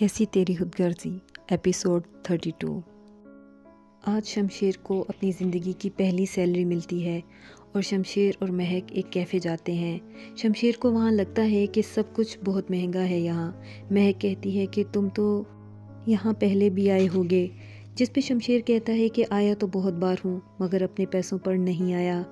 कैसी तेरी खुदगर्जी एपिसोड 32। आज शमशेर को अपनी ज़िंदगी की पहली सैलरी मिलती है और शमशेर और महक एक कैफ़े जाते हैं। शमशेर को वहाँ लगता है कि सब कुछ बहुत महंगा है यहाँ। महक कहती है कि तुम तो यहाँ पहले भी आए होगे, जिस पे शमशेर कहता है कि आया तो बहुत बार हूँ मगर अपने पैसों पर नहीं आया।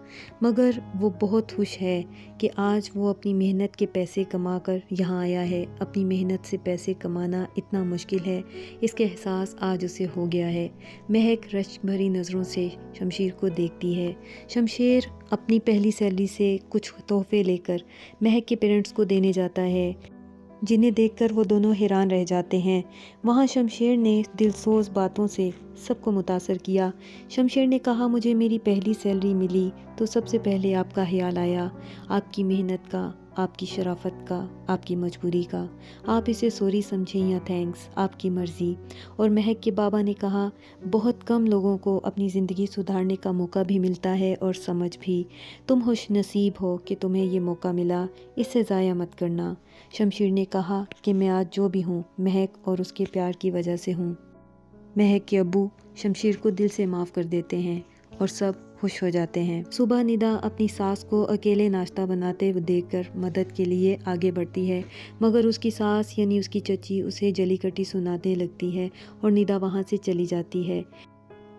मगर वो बहुत खुश है कि आज वो अपनी मेहनत के पैसे कमा कर यहाँ आया है। अपनी मेहनत से पैसे कमाना इतना मुश्किल है, इसका एहसास आज उसे हो गया है। महक रश्क भरी नज़रों से शमशेर को देखती है। शमशेर अपनी पहली सैलरी से कुछ तोहफे लेकर महक के पेरेंट्स को देने जाता है, जिन्हें देखकर वो दोनों हैरान रह जाते हैं। वहाँ शमशेर ने दिलसोज बातों से सबको मुतासर किया। शमशेर ने कहा, मुझे मेरी पहली सैलरी मिली तो सबसे पहले आपका ख्याल आया, आपकी मेहनत का, आपकी शराफत का, आपकी मजबूरी का। आप इसे सॉरी समझें या थैंक्स, आपकी मर्ज़ी। और महक के बाबा ने कहा, बहुत कम लोगों को अपनी ज़िंदगी सुधारने का मौका भी मिलता है और समझ भी। तुम खुश नसीब हो कि तुम्हें ये मौका मिला, इसे ज़ाया मत करना। शमशेर ने कहा कि मैं आज जो भी हूँ महक और उसके प्यार की वजह से हूँ। महक के अब्बू शमशेर को दिल से माफ़ कर देते हैं और सब खुश हो जाते हैं। सुबह निदा अपनी सास को अकेले नाश्ता बनाते हुए देखकर मदद के लिए आगे बढ़ती है, मगर उसकी सास यानी उसकी चची उसे जली कटी सुनाने लगती है और निदा वहाँ से चली जाती है।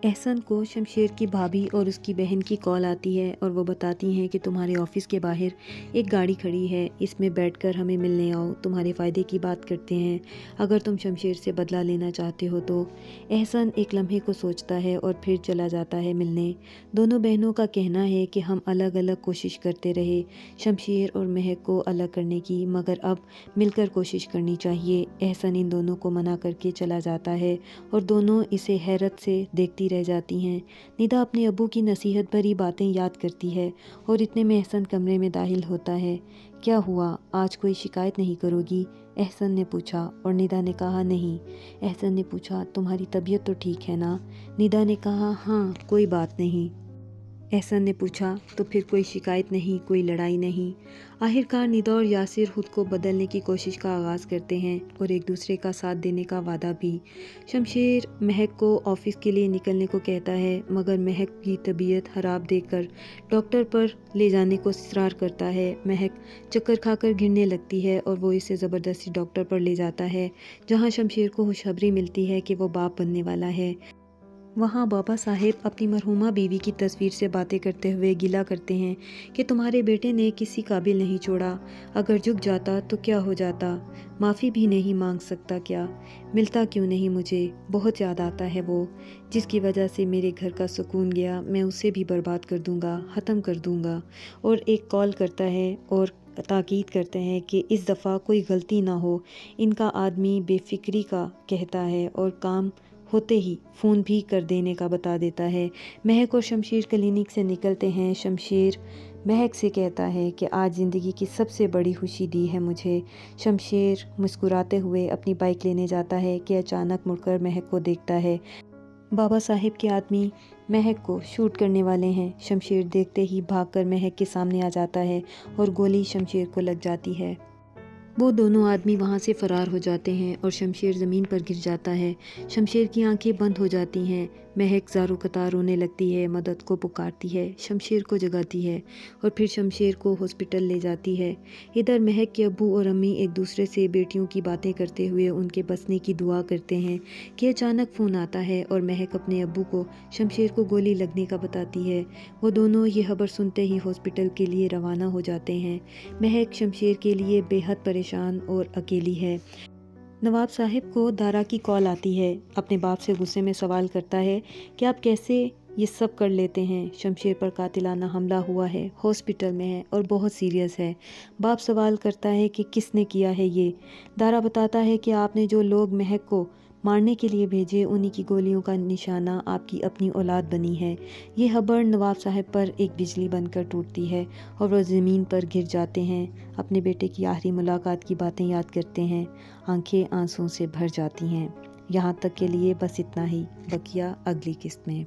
एहसन को शमशेर की भाभी और उसकी बहन की कॉल आती है और वो बताती हैं कि तुम्हारे ऑफिस के बाहर एक गाड़ी खड़ी है, इसमें बैठकर हमें मिलने आओ, तुम्हारे फ़ायदे की बात करते हैं, अगर तुम शमशेर से बदला लेना चाहते हो तो। एहसन एक लम्हे को सोचता है और फिर चला जाता है मिलने। दोनों बहनों का कहना है कि हम अलग अलग कोशिश करते रहे शमशेर और महक को अलग करने की, मगर अब मिलकर कोशिश करनी चाहिए। एहसन इन दोनों को मना करके चला जाता है और दोनों इसे हैरत से देखती रह जाती हैं। निदा अपने अब्बू की नसीहत भरी बातें याद करती है और इतने में एहसन कमरे में दाखिल होता है। क्या हुआ, आज कोई शिकायत नहीं करोगी? एहसन ने पूछा और निदा ने कहा नहीं। एहसन ने पूछा, तुम्हारी तबीयत तो ठीक है ना? निदा ने कहा, हाँ कोई बात नहीं। एहसन ने पूछा, तो फिर कोई शिकायत नहीं, कोई लड़ाई नहीं? आखिरकार निदा और यासिर खुद को बदलने की कोशिश का आगाज़ करते हैं और एक दूसरे का साथ देने का वादा भी। शमशेर महक को ऑफिस के लिए निकलने को कहता है, मगर महक की तबीयत ख़राब देखकर डॉक्टर पर ले जाने को इसरार करता है। महक चक्कर खाकर गिरने लगती है और वो इसे ज़बरदस्ती डॉक्टर पर ले जाता है, जहाँ शमशेर को खुशखबरी मिलती है कि वो बाप बनने वाला है। वहाँ बाबा साहेब अपनी मरहूमा बीवी की तस्वीर से बातें करते हुए गिला करते हैं कि तुम्हारे बेटे ने किसी काबिल नहीं छोड़ा, अगर झुक जाता तो क्या हो जाता, माफ़ी भी नहीं मांग सकता क्या? मिलता क्यों नहीं मुझे? बहुत याद आता है वो, जिसकी वजह से मेरे घर का सुकून गया, मैं उसे भी बर्बाद कर दूँगा, ख़त्म कर दूँगा। और एक कॉल करता है और ताकीद करते हैं कि इस दफ़ा कोई गलती ना हो। इनका आदमी बेफिक्री का कहता है और काम होते ही फ़ोन भी कर देने का बता देता है। महक और शमशेर क्लिनिक से निकलते हैं। शमशेर महक से कहता है कि आज ज़िंदगी की सबसे बड़ी खुशी दी है मुझे। शमशेर मुस्कुराते हुए अपनी बाइक लेने जाता है कि अचानक मुड़कर महक को देखता है। बाबा साहिब के आदमी महक को शूट करने वाले हैं। शमशेर देखते ही भागकर महक के सामने आ जाता है और गोली शमशेर को लग जाती है। वो दोनों आदमी वहाँ से फ़रार हो जाते हैं और शमशेर ज़मीन पर गिर जाता है। शमशेर की आंखें बंद हो जाती हैं। महक ज़ारो कतार रोने लगती है, मदद को पुकारती है, शमशेर को जगाती है और फिर शमशेर को हॉस्पिटल ले जाती है। इधर महक के अब्बू और अम्मी एक दूसरे से बेटियों की बातें करते हुए उनके बचने की दुआ करते हैं कि अचानक फ़ोन आता है और महक अपने अब्बू को शमशेर को गोली लगने का बताती है। वो दोनों ये खबर सुनते ही हॉस्पिटल के लिए रवाना हो जाते हैं। महक शमशेर के लिए बेहद परेशान और अकेली है। नवाब साहब को दारा की कॉल आती है। अपने बाप से गुस्से में सवाल करता है कि आप कैसे ये सब कर लेते हैं? शमशेर पर कातिलाना हमला हुआ है, हॉस्पिटल में है और बहुत सीरियस है। बाप सवाल करता है कि किसने किया है ये? दारा बताता है कि आपने जो लोग महक को मारने के लिए भेजे, उन्हीं की गोलियों का निशाना आपकी अपनी औलाद बनी है। ये खबर नवाब साहब पर एक बिजली बनकर टूटती है और वह ज़मीन पर गिर जाते हैं। अपने बेटे की आखिरी मुलाकात की बातें याद करते हैं। आंखें आंसुओं से भर जाती हैं। यहाँ तक के लिए बस इतना ही, बकिया अगली किस्त में।